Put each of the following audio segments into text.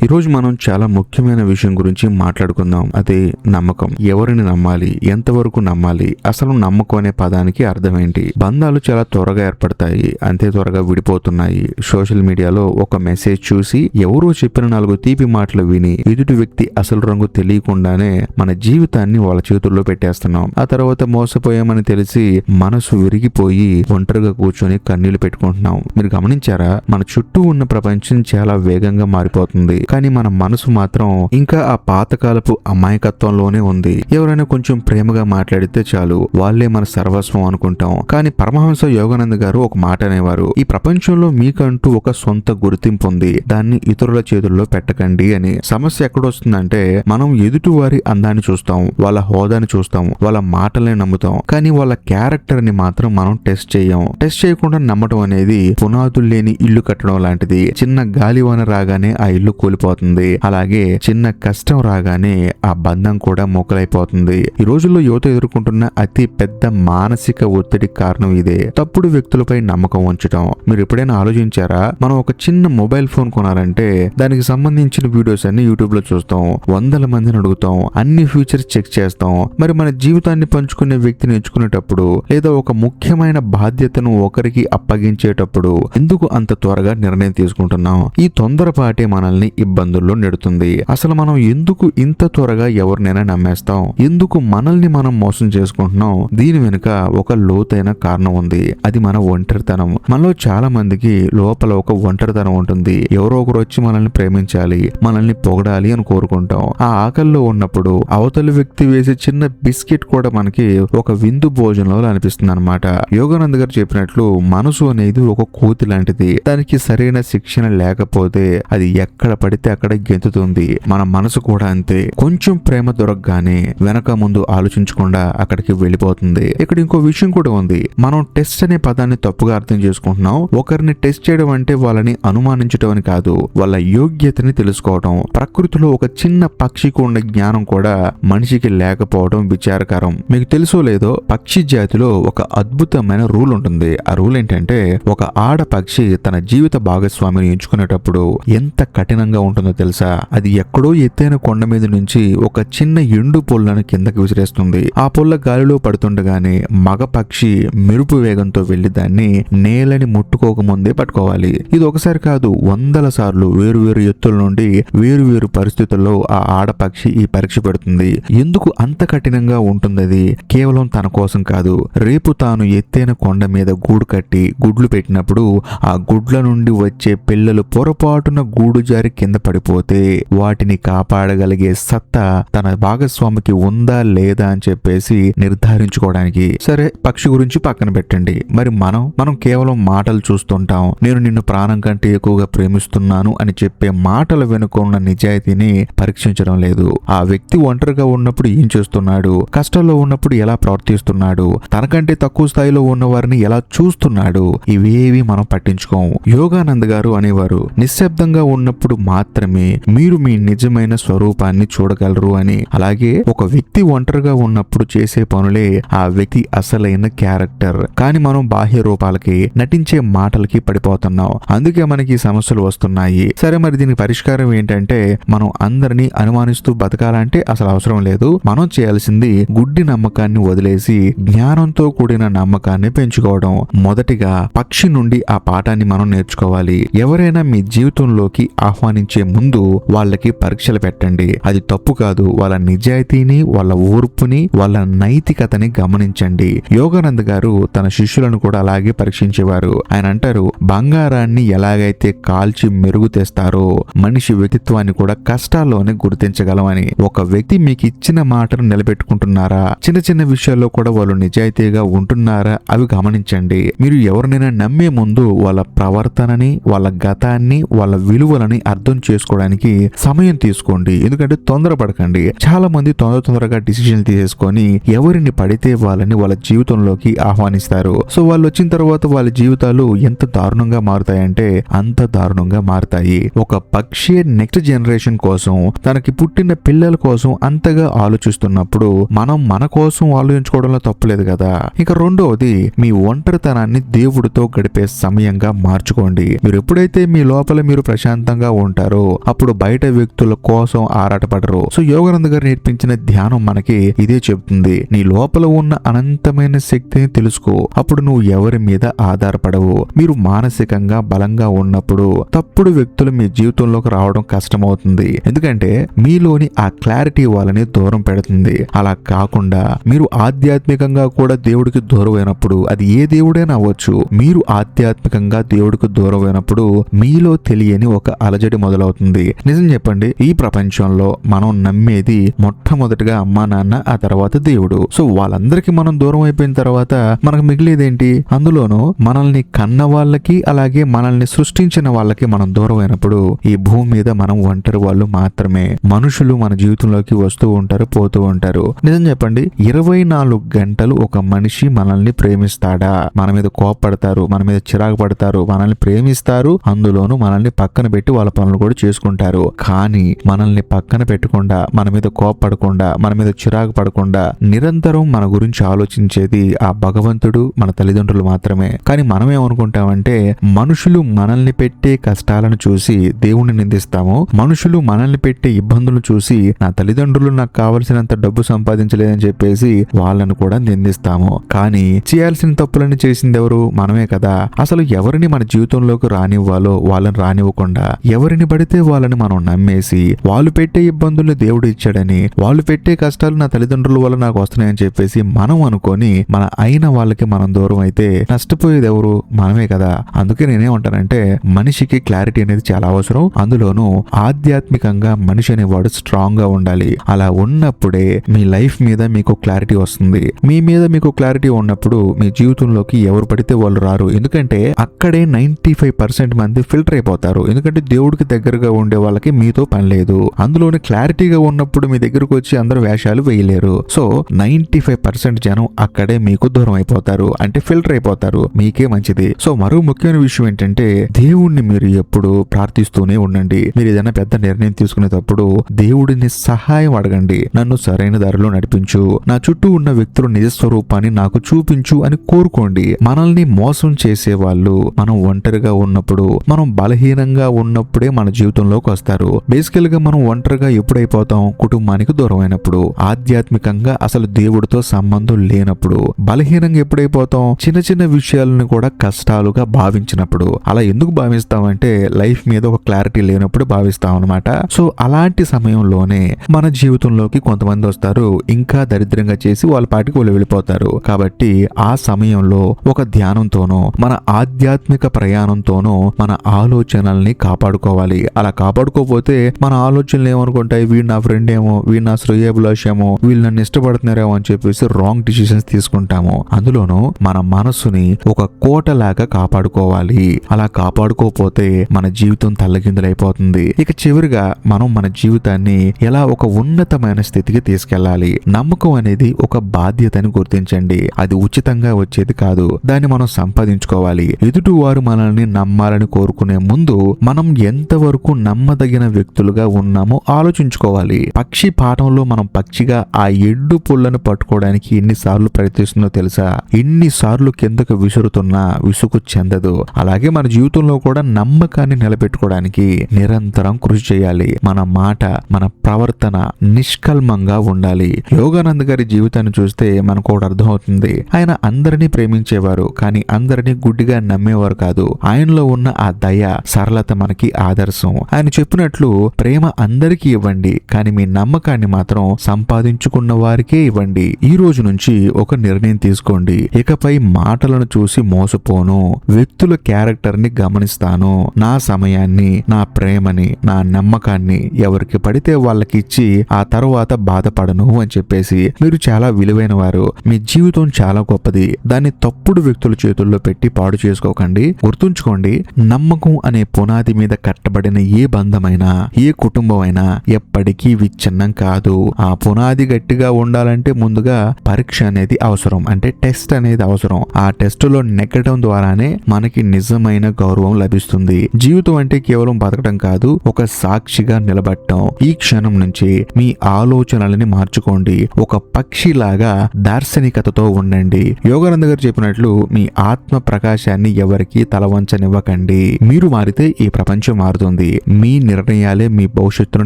ఈరోజు మనం చాలా ముఖ్యమైన విషయం గురించి మాట్లాడుకుందాం. అదే నమ్మకం. ఎవరిని నమ్మాలి, ఎంతవరకు నమ్మాలి, అసలు నమ్మకం అనే పదానికి అర్థం ఏంటి? బంధాలు చాలా త్వరగా ఏర్పడతాయి, అంతే త్వరగా విడిపోతున్నాయి. సోషల్ మీడియాలో ఒక మెసేజ్ చూసి ఎవరో చెప్పిన 4 తీపి మాటలు విని ఎదుటి వ్యక్తి అసలు రంగు తెలియకుండానే మన జీవితాన్ని వాళ్ళ చేతుల్లో పెట్టేస్తున్నాం. ఆ తర్వాత మోసపోయామని తెలిసి మనసు విరిగిపోయి ఒంటరిగా కూర్చొని కన్నీళ్లు పెట్టుకుంటున్నాం. మీరు గమనించారా? మన చుట్టూ ఉన్న ప్రపంచం చాలా వేగంగా మారిపోతుంది, కానీ మన మనసు మాత్రం ఇంకా ఆ పాతకాలపు అమాయకత్వంలోనే ఉంది. ఎవరైనా కొంచెం ప్రేమగా మాట్లాడితే చాలు, వాళ్ళే మన సర్వస్వం అనుకుంటాం. కానీ పరమహంస యోగానంద గారు ఒక మాట అనేవారు, ఈ ప్రపంచంలో మీకంటూ ఒక సొంత గుర్తింపు ఉంది, దాన్ని ఇతరుల చేతుల్లో పెట్టకండి అని. సమస్య ఎక్కడొస్తుందంటే మనం ఎదుటి వారి అందాన్ని చూస్తాం, వాళ్ళ హోదాని చూస్తాం, వాళ్ళ మాటల్ని నమ్ముతాం, కానీ వాళ్ళ క్యారెక్టర్ ని మాత్రం మనం టెస్ట్ చేయం. టెస్ట్ చేయకుండా నమ్మటం అనేది పునాదులు లేని ఇల్లు కట్టడం లాంటిది. చిన్న గాలివాన రాగానే ఆ ఇల్లు కూలిపోతుంది, అలాగే చిన్న కష్టం రాగానే ఆ బంధం కూడా మొక్కలైపోతుంది. ఈ రోజుల్లో యువత ఎదుర్కొంటున్న అతి పెద్ద మానసిక ఒత్తిడికి కారణం ఇదే, తప్పుడు వ్యక్తులపై నమ్మకం ఉంచడం. మీరు ఎప్పుడైనా ఆలోచించారా? మనం ఒక చిన్న మొబైల్ ఫోన్ కొనాలంటే దానికి సంబంధించిన వీడియోస్ అన్ని యూట్యూబ్ లో చూస్తాం, వందల మందిని అడుగుతాం, అన్ని ఫీచర్స్ చెక్ చేస్తాం. మరి మన జీవితాన్ని పంచుకునే వ్యక్తిని ఎంచుకునేటప్పుడు లేదా ఒక ముఖ్యమైన బాధ్యతను ఒకరికి అప్పగించేటప్పుడు ఎందుకు అంత త్వరగా నిర్ణయం తీసుకుంటున్నాం? ఈ తొందరపాటే మనల్ని ఇబ్బందుల్లో నెడుతుంది. అసలు మనం ఎందుకు ఇంత త్వరగా ఎవరినైనా నమ్మేస్తాం? ఎందుకు మనల్ని మనం మోసం చేసుకుంటున్నాం? దీని వెనుక ఒక లోతైన కారణం ఉంది, అది మన ఒంటరితనం. మనలో చాలా మందికి లోపల ఒక ఒంటరితనం ఉంటుంది. ఎవరో ఒకరు వచ్చి మనల్ని ప్రేమించాలి, మనల్ని పొగడాలి అని కోరుకుంటాం. ఆ ఆకల్లో ఉన్నప్పుడు అవతలి వ్యక్తి వేసే చిన్న బిస్కెట్ కూడా మనకి ఒక విందు భోజనంలో అనిపిస్తుంది అనమాట. యోగానంద్ గారు చెప్పినట్లు మనసు అనేది ఒక కోతి లాంటిది. దానికి సరైన శిక్షణ లేకపోతే అది ఎక్కడ పడితే అక్కడ గెంతుతుంది. మన మనసు కూడా అంతే. కొంచెం ప్రేమ దొరకగానే వెనక ముందు ఆలోచించకుండా అక్కడికి వెళ్ళిపోతుంది. ఇక్కడ ఇంకో విషయం కూడా ఉంది. మనం టెస్ట్ అనే పదాన్ని తప్పుగా అర్థం చేసుకుంటున్నాం. ఒకరిని టెస్ట్ చేయడం అంటే వాళ్ళని అనుమానించడం అని కాదు, వాళ్ళ యోగ్యతని తెలుసుకోవడం. ప్రకృతిలో ఒక చిన్న పక్షికి ఉన్న జ్ఞానం కూడా మనిషికి లేకపోవడం విచారకరం. మీకు తెలుసో లేదో, పక్షి జాతిలో ఒక అద్భుతమైన రూల్ ఉంటుంది. ఆ రూల్ ఏంటంటే, ఒక ఆడ పక్షి తన జీవిత భాగస్వామిని ఎంచుకునేటప్పుడు ఎంత కఠినంగా ఉంటుందో తెలుసా? అది ఎక్కడో ఎత్తైన కొండ మీద నుంచి ఒక చిన్న ఎండు పొల్లను కిందకి విసిరేస్తుంది. ఆ పొల్ల గాలిలో పడుతుండగానే మగ పక్షి మెరుపు వేగంతో వెళ్లి దాన్ని నేలని ముట్టుకోకముందే పట్టుకోవాలి. ఇది ఒకసారి కాదు, వందల సార్లు వేరు ఎత్తుల నుండి వేరు పరిస్థితుల్లో ఆ ఆడపక్షి ఈ పరీక్ష పెడుతుంది. ఎందుకు అంత కఠినంగా ఉంటుందది? కేవలం తన కోసం కాదు, రేపు తాను ఎత్తైన కొండ మీద గూడు కట్టి గుడ్లు పెట్టినప్పుడు ఆ గుడ్ల నుండి వచ్చే పిల్లలు పొరపాటున గూడు జారి కింద పడిపోతే వాటిని కాపాడగలిగే సత్తా తన భాగస్వామికి ఉందా లేదా అని చెప్పేసి నిర్ధారించుకోవడానికి. సరే, పక్షి గురించి పక్కన పెట్టండి. మరి మనం కేవలం మాటలు చూస్తుంటాం. నేను నిన్ను ప్రాణం కంటే ఎక్కువగా ప్రేమిస్తున్నాను అని చెప్పే మాటల వెనుక ఉన్న నిజాయితీని పరీక్షించడం లేదు. ఆ వ్యక్తి ఒంటరిగా ఉన్నప్పుడు ఏం చేస్తున్నాడు, కష్టాల్లో ఉన్నప్పుడు ఎలా ప్రవర్తిస్తున్నాడు, తనకంటే తక్కువ స్థాయిలో ఉన్న వారిని ఎలా చూస్తున్నాడు, ఇవేవి మనం పట్టించుకోం. యోగానంద్ గారు అనేవారు, నిశ్శబ్దంగా ఉన్నప్పుడు మాత్రమే మీరు మీ నిజమైన స్వరూపాన్ని చూడగలరు అని. అలాగే ఒక వ్యక్తి ఒంటరిగా ఉన్నప్పుడు చేసే పనులే ఆ వ్యక్తి అసలైన క్యారెక్టర్. కానీ మనం బాహ్య రూపాలకి, నటించే మాటలకి పడిపోతున్నాం. అందుకే మనకి సమస్యలు వస్తున్నాయి. సరే, మరి దీనికి పరిష్కారం ఏంటంటే, మనం అందరినీ అనుమానిస్తూ బతకాలంటే అసలు అవసరం లేదు. మనం చేయాల్సింది గుడ్డి నమ్మకాన్ని వదిలేసి జ్ఞానంతో కూడిన నమ్మకాన్ని పెంచుకోవడం. మొదటిగా పక్షి నుండి ఆ పాఠాన్ని మనం నేర్చుకోవాలి. ఎవరైనా మీ జీవితంలోకి ఆహ్వానించే ముందు వాళ్ళకి పరీక్షలు పెట్టండి. అది తప్పు కాదు. వాళ్ళ నిజాయితీని, వాళ్ళ ఓర్పుని, వాళ్ళ నైతికతని గమనించండి. యోగానంద్ గారు తన శిష్యులను కూడా అలాగే పరీక్షించేవారు. ఆయన అంటారు, బంగారాన్ని ఎలాగైతే కాల్చి మెరుగు తెస్తారో మనిషి వ్యక్తిత్వాన్ని కూడా కష్టాల్లోనే గుర్తించగలమని. ఒక వ్యక్తి మీకు ఇచ్చిన మాటను నిలబెట్టుకుంటున్నారా, చిన్న విషయాల్లో కూడా వాళ్ళు నిజాయితీగా ఉంటున్నారా, అవి గమనించండి. మీరు ఎవరినైనా నమ్మే ముందు వాళ్ళ ప్రవర్తనని, వాళ్ళ గతాన్ని, వాళ్ళ విలువలని అర్థం చేసుకోవడానికి సమయం తీసుకోండి. ఎందుకంటే తొందరపడకండి. చాలా మంది తొందరగా డిసిషన్ తీసేసుకొని ఎవరిని పడితే వాళ్ళని వాళ్ళ జీవితంలోకి ఆహ్వానిస్తారు. సో వాళ్ళు వచ్చిన తర్వాత వాళ్ళ జీవితాలు ఎంత దారుణంగా మారుతాయంటే అంత దారుణంగా మారుతాయి. ఒక పక్షి నెక్స్ట్ జనరేషన్ కోసం, తనకి పుట్టిన పిల్లల కోసం అంతగా ఆలోచిస్తున్నప్పుడు మనం మన కోసం ఆలోచించుకోవడంలో తప్పులేదు కదా. ఇక రెండోది, మీ ఒంటరితనాన్ని దేవుడితో గడిపే సమయంగా మార్చుకోండి. మీరు ఎప్పుడైతే మీ లోపల మీరు ప్రశాంతంగా ఉంటారో ఉంటారో అప్పుడు బయట వ్యక్తుల కోసం ఆరాటపడరు. సో యోగానంద గారు నేర్పించిన ధ్యానం మనకి ఇదే చెప్తుంది. నీ లోపల ఉన్న అనంతమైన శక్తిని తెలుసుకో, అప్పుడు నువ్వు ఎవరి మీద ఆధారపడవు. మీరు మానసికంగా బలంగా ఉన్నప్పుడు తప్పుడు వ్యక్తులు మీ జీవితంలోకి రావడం కష్టమవుతుంది, ఎందుకంటే మీలోని ఆ క్లారిటీ వాళ్ళని దూరం పెడుతుంది. అలా కాకుండా మీరు ఆధ్యాత్మికంగా కూడా దేవుడికి దూరం అయినప్పుడు, అది ఏ దేవుడైనా అవ్వచ్చు, మీరు ఆధ్యాత్మికంగా దేవుడికి దూరం అయినప్పుడు మీలో తెలియని ఒక అలజడి మొదలవుతుంది. నిజం చెప్పండి, ఈ ప్రపంచంలో మనం నమ్మేది మొట్టమొదటిగా అమ్మా నాన్న, ఆ తర్వాత దేవుడు. సో వాళ్ళందరికీ మనం దూరం అయిపోయిన తర్వాత మనకు మిగిలేదేంటి? అందులోనూ మనల్ని కన్న వాళ్ళకి అలాగే మనల్ని సృష్టించిన వాళ్ళకి మనం దూరం అయినప్పుడు ఈ భూమి మీద మనం ఒంటరి వాళ్ళు మాత్రమే. మనుషులు మన జీవితంలోకి వస్తూ ఉంటారు, పోతూ ఉంటారు. నిజం చెప్పండి, 24 గంటలు ఒక మనిషి మనల్ని ప్రేమిస్తాడా? మన మీద కోపపడతారు, మన మీద చిరాకు పడతారు, మనల్ని ప్రేమిస్తారు, అందులోనూ మనల్ని పక్కన పెట్టి వాళ్ళ పనులు కూడా చేసుకుంటారు. కానీ మనల్ని పక్కన పెట్టకుండా, మన మీద కోపపడకుండా, మన మీద చిరాకు పడకుండా నిరంతరం మన గురించి ఆలోచించేది ఆ భగవంతుడు, మన తల్లిదండ్రులు మాత్రమే. కానీ మనం ఏమనుకుంటామంటే మనుషులు మనల్ని పెట్టే కష్టాలను చూసి దేవుణ్ణి నిందిస్తాము, మనుషులు మనల్ని పెట్టే ఇబ్బందులు చూసి నా తల్లిదండ్రులు నాకు కావలసినంత డబ్బు సంపాదించలేదని చెప్పేసి వాళ్ళను కూడా నిందిస్తాము. కానీ చేయాల్సిన తప్పులను చేసింది ఎవరు? మనమే కదా. అసలు ఎవరిని మన జీవితంలోకి రానివ్వాలో వాళ్ళని రానివ్వకుండా ఎవరిని పడితే వాళ్ళని మనం నమ్మేసి వాళ్ళు పెట్టే ఇబ్బందులు దేవుడు ఇచ్చాడని, వాళ్ళు పెట్టే కష్టాలు నా తల్లిదండ్రుల వల్ల నాకు వస్తున్నాయని చెప్పేసి మనం అనుకొని మన అయిన వాళ్ళకి మనం దూరం అయితే నష్టపోయేది ఎవరు? మనమే కదా. అందుకే నేనేమంటానంటే మనిషికి క్లారిటీ అనేది చాలా అవసరం. అందులోనూ ఆధ్యాత్మికంగా మనిషి అనేవాడు స్ట్రాంగ్ గా ఉండాలి. అలా ఉన్నప్పుడే మీ లైఫ్ మీద మీకు క్లారిటీ వస్తుంది. మీ మీద మీకు క్లారిటీ ఉన్నప్పుడు మీ జీవితంలోకి ఎవరు పడితే వాళ్ళు రారు. ఎందుకంటే అక్కడే 95% మంది ఫిల్టర్ అయిపోతారు. ఎందుకంటే దేవుడికి దగ్గరగా ఉండే వాళ్ళకి మీతో పని లేదు. అందులోని క్లారిటీగా ఉన్నప్పుడు మీ దగ్గరకు వచ్చి అందరూ వేషాలు వేయలేరు. సో 95% జనం అక్కడే మీకు దూరం అయిపోతారు, అంటే ఫిల్టర్ అయిపోతారు. మీకే మంచిది. సో మరో ముఖ్యమైన విషయం ఏంటంటే దేవుణ్ణి మీరు ఎప్పుడు ప్రార్థిస్తూనే ఉండండి. మీరు ఏదైనా పెద్ద నిర్ణయం తీసుకునేటప్పుడు దేవుడిని సహాయం అడగండి. నన్ను సరైన దారిలో నడిపించు, నా చుట్టూ ఉన్న వ్యక్తుల నిజస్వరూపాన్ని నాకు చూపించు అని కోరుకోండి. మనల్ని మోసం చేసే వాళ్ళు మనం ఒంటరిగా ఉన్నప్పుడు, మనం బలహీనంగా ఉన్నప్పుడే మన జీవితంలోకి వస్తారు. బేసికల్ గా మనం ఒంటరిగా ఎప్పుడైపోతాం? కుటుంబానికి దూరం అయినప్పుడు, ఆధ్యాత్మికంగా అసలు దేవుడితో సంబంధం లేనప్పుడు. బలహీనంగా ఎప్పుడైపోతాం? చిన్న చిన్న విషయాలను కూడా కష్టాలుగా భావించినప్పుడు. అలా ఎందుకు భావిస్తామంటే లైఫ్ మీద ఒక క్లారిటీ లేనప్పుడు భావిస్తాం అనమాట. సో అలాంటి సమయంలోనే మన జీవితంలోకి కొంతమంది వస్తారు, ఇంకా దరిద్రంగా చేసి వాళ్ళ పాటికి వాళ్ళు వెళ్ళిపోతారు. కాబట్టి ఆ సమయంలో ఒక ధ్యానంతోనో మన ఆధ్యాత్మిక ప్రయాణంతోనో మన ఆలోచనల్ని కాపాడుకోవాలి. అలా కాపాడుకోపోతే మన ఆలోచనలు ఏమనుకుంటాయి? వీడు నా ఫ్రెండ్ ఏమో, వీడు నా శ్రేయోభిలాషేమో, వీళ్ళు నన్ను ఇష్టపడుతున్నారేమో అని చెప్పేసి రాంగ్ డిసిషన్స్ తీసుకుంటాము. అందులోనూ మన మనసుని ఒక కోటలాగా కాపాడుకోవాలి. అలా కాపాడుకోపోతే మన జీవితం తల్లకిందులైపోతుంది. ఇక చివరిగా మనం మన జీవితాన్ని ఎలా ఒక ఉన్నతమైన స్థితికి తీసుకెళ్లాలి. నమ్మకం అనేది ఒక బాధ్యతని గుర్తించండి. అది ఉచితంగా వచ్చేది కాదు, దాన్ని మనం సంపాదించుకోవాలి. ఎదుటి వారు మనల్ని నమ్మాలని కోరుకునే ముందు మనం ఎంతవరకు నమ్మదగిన వ్యక్తులుగా ఉన్నామో ఆలోచించుకోవాలి. పక్షి పాఠంలో మనం పక్షిగా ఆ ఎడ్డు పుల్లను పట్టుకోవడానికి ఎన్నిసార్లు ప్రయత్నిస్తుందో తెలుసా? ఎన్నిసార్లు కిందకు విసురుతున్నా విసుగు చెందదు. అలాగే మన జీవితంలో కూడా నమ్మకాన్ని నిలబెట్టుకోవడానికి నిరంతరం కృషి చేయాలి. మన మాట, మన ప్రవర్తన నిష్కల్మంగా ఉండాలి. యోగానంద్ గారి జీవితాన్ని చూస్తే మనకు ఒకటి అర్థమవుతుంది. ఆయన అందరినీ ప్రేమించేవారు, కానీ అందరినీ గుడ్డిగా నమ్మేవారు కాదు. ఆయనలో ఉన్న ఆ దయ, సరళత మనకి ఆదర్శం. ఆయన చెప్పినట్లు ప్రేమ అందరికీ ఇవ్వండి, కానీ మీ నమ్మకాన్ని మాత్రం సంపాదించుకున్న వారికే ఇవ్వండి. ఈ రోజు నుంచి ఒక నిర్ణయం తీసుకోండి. ఇకపై మాటలను చూసి మోసపోను, వ్యక్తుల క్యారెక్టర్ ని గమనిస్తాను. నా సమయాన్ని, నా ప్రేమని, నా నమ్మకాన్ని ఎవరికి పడితే వాళ్ళకి ఇచ్చి ఆ తర్వాత బాధపడను అని చెప్పేసి మీరు చాలా విలువైన వారు. మీ జీవితం చాలా గొప్పది. దాన్ని తప్పుడు వ్యక్తుల చేతుల్లో పెట్టి పాడు చేసుకోకండి. గుర్తుంచుకోండి, నమ్మకం అనే పునాది మీద కట్టబడిన ఏ బంధమైనా, ఏ కుటుంబమైనా ఎప్పటికీ విచ్ఛిన్నం కాదు. ఆ పునాది గట్టిగా ఉండాలంటే ముందుగా పరీక్ష అనేది అవసరం, అంటే టెస్ట్ అనేది అవసరం. ఆ టెస్ట్ లో నెగ్గడం ద్వారానే మనకి నిజమైన గౌరవం లభిస్తుంది. జీవితం అంటే కేవలం బతకడం కాదు, ఒక సాక్షిగా నిలబడటం. ఈ క్షణం నుంచి మీ ఆలోచనలని మార్చుకోండి. ఒక పక్షిలాగా దార్శనికతతో ఉండండి. యోగానంద గారు చెప్పినట్లు మీ ఆత్మ ప్రకాశాన్ని ఎవరికి తలవంచనివ్వకండి. మీరు మారితే ఈ ప్రపంచం మారుతుంది. మారుతుంది. మీ నిర్ణయాలే మీ భవిష్యత్తును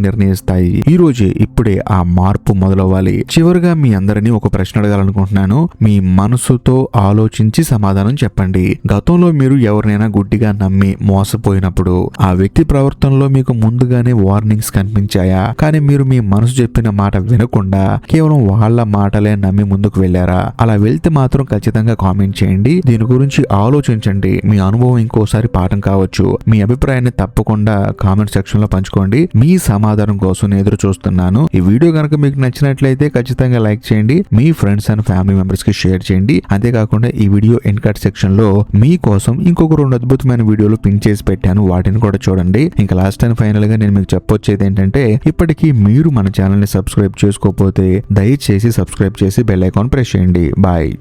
నిర్ణయిస్తాయి. ఈ రోజే ఇప్పుడే ఆ మార్పు మొదలవ్వాలి. చివరిగా మీ అందరినీ ఒక ప్రశ్న అడగాలనుకుంటున్నాను. మీ మనసుతో ఆలోచించి సమాధానం చెప్పండి. గతంలో మీరు ఎవరినైనా గుడ్డిగా నమ్మి మోసపోయినప్పుడు ఆ వ్యక్తి ప్రవర్తనలో మీకు ముందుగానే వార్నింగ్స్ కనిపించాయా? కానీ మీరు మీ మనసు చెప్పిన మాట వినకుండా కేవలం వాళ్ళ మాటలే నమ్మి ముందుకు వెళ్లారా? అలా వెళ్తే మాత్రం ఖచ్చితంగా కామెంట్ చేయండి. దీని గురించి ఆలోచించండి. మీ అనుభవం ఇంకోసారి పాఠం కావచ్చు. మీ అభిప్రాయాన్ని తప్పకుండా కామెంట్ సెక్షన్ లో పంచుకోండి. మీ సమాధానం కోసం నేను ఎదురు చూస్తున్నాను. ఈ వీడియో కనుక మీకు నచ్చినట్లయితే ఖచ్చితంగా లైక్ చేయండి. మీ ఫ్రెండ్స్ అండ్ ఫ్యామిలీ మెంబర్స్ కి షేర్ చేయండి. అంతేకాకుండా ఈ వీడియో ఎండ్ కార్డ్ సెక్షన్ లో మీకోసం ఇంకొక 2 అద్భుతమైన వీడియోలు పిన్ చేసి పెట్టాను. వాటిని కూడా చూడండి. ఇంకా లాస్ట్ అండ్ ఫైనల్ గా నేను మీకు చెప్పొచ్చేది ఏంటంటే, ఇప్పటికీ మీరు మన ఛానల్ ని సబ్స్క్రైబ్ చేసుకోకపోతే దయచేసి సబ్స్క్రైబ్ చేసి బెల్ ఐకాన్ ప్రెస్ చేయండి. బాయ్.